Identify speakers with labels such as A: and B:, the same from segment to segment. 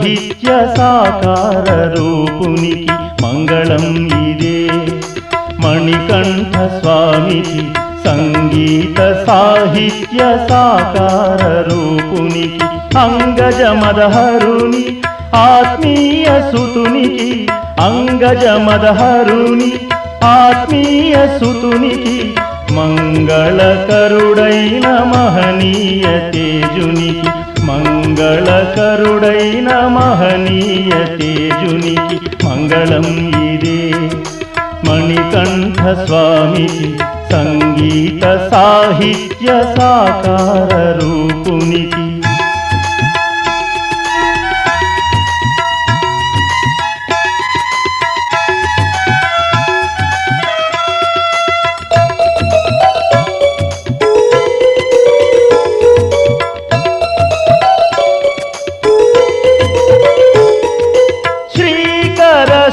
A: సాహిత్య సాకార రూపునికి మంగళం ఇదే. మణికంఠ స్వామికి సంగీత సాహిత్య సాకార రూపునికి అంగజ మదహరుని ఆత్మీయ సుతునికి అంగజ మదహరుని ఆత్మీయ సుతునికి మంగళకరుడైన మహనీయ తేజునికి మంగళకరుడైన మహనీయ తేజునికి మంగళం ఇదే. మణికంఠ స్వామికి సంగీత సాహిత్య సాకార రూపునికి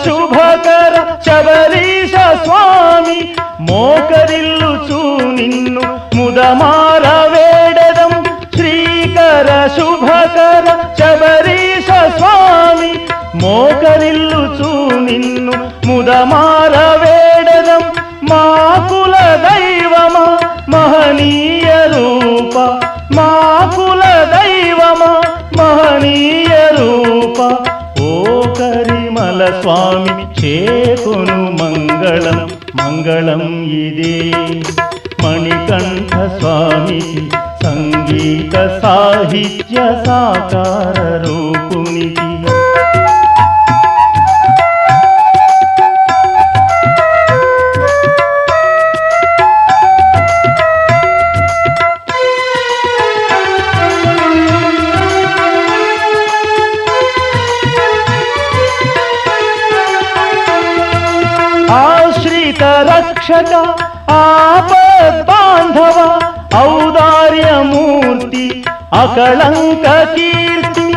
A: శుభకర శబరీశ స్వామి మోకరిల్లుచు నిన్ను ముదమార వేడదం. శ్రీకర శుభకర శబరీశ స్వామి మోకరిల్లుచు నిన్ను ముదమార వేడదం. మా కుల దైవమా మహనీయ రూప మా కుల దైవమా మహనీయ రూప ఓ కరిమల స్వామి చేకొను మంగళం మంగళం ఇదే. మణికంఠ స్వామికి సంగీత సాహిత్య సాకార రూపునికి ఆశ్రిత రక్షక ఆపద్బాంధవ ఔదార్యమూర్తి అకళంక కీర్తి.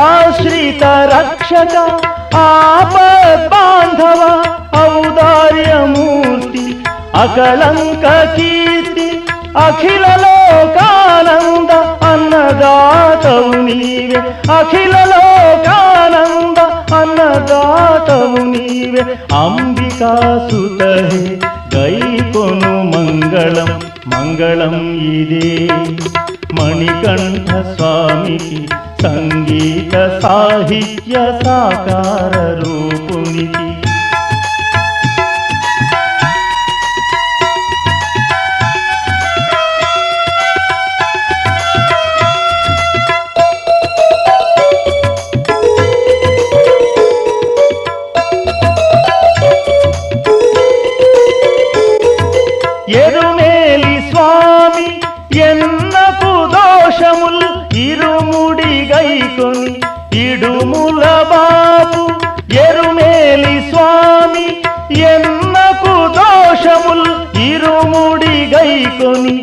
A: ఆశ్రిత రక్షక ఆపద్బాంధవ ఔదార్యమూర్తి అకళంక కీర్తి. అఖిల లోకానంద అన్నదాతవు నీవే అఖిల లోకానంద అన్నదాతవు నీవే. అంబికాసుత హే గైకొను మంగళం మంగళం ఇదే. మణికంఠ స్వామికి సంగీత సాహిత్య సాకార రూపునికి ఎరుమేలి స్వామి ఎన్నకు దోషముల్ ఇరుముడి గైకొని ఇడుముల బాపు. ఎరుమేలి స్వామి ఎన్నకు దోషముల్ ఇరుముడి గైకొని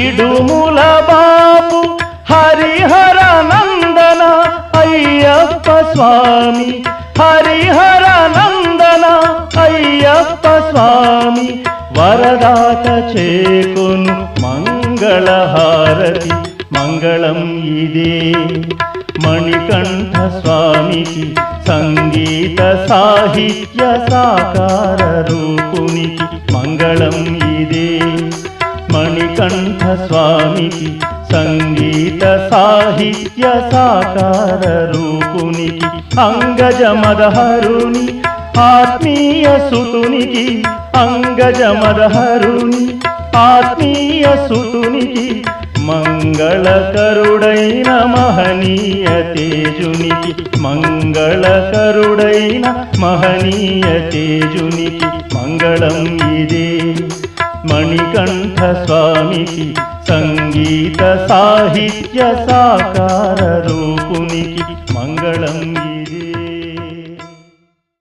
A: ఇడుముల బాపు. హరిహర నందన అయ్యప్ప స్వామి హరిహర నందన అయ్యప్ప స్వామి వరదాత చేకొను మంగళహారతి మంగళం ఇదే. మణికంఠ స్వామికి సంగీత సాహిత్య సాకార రూపునికి మంగళం ఇదే. మణికంఠ స్వామికి సంగీత సాహిత్య సాకార రూపునికి అంగజ మదహరుని ఆత్మీయ సుతునికి అంగజ మదహరుని ఆత్మీయ సుతునికి మంగళకరుడైన మహనీయ తేజునికి మంగళకరుడైన మహనీయ తేజునికి మంగళం ఇదే. మణికంఠ స్వామికి సంగీత సాహిత్య సాకార రూపునికి మంగళం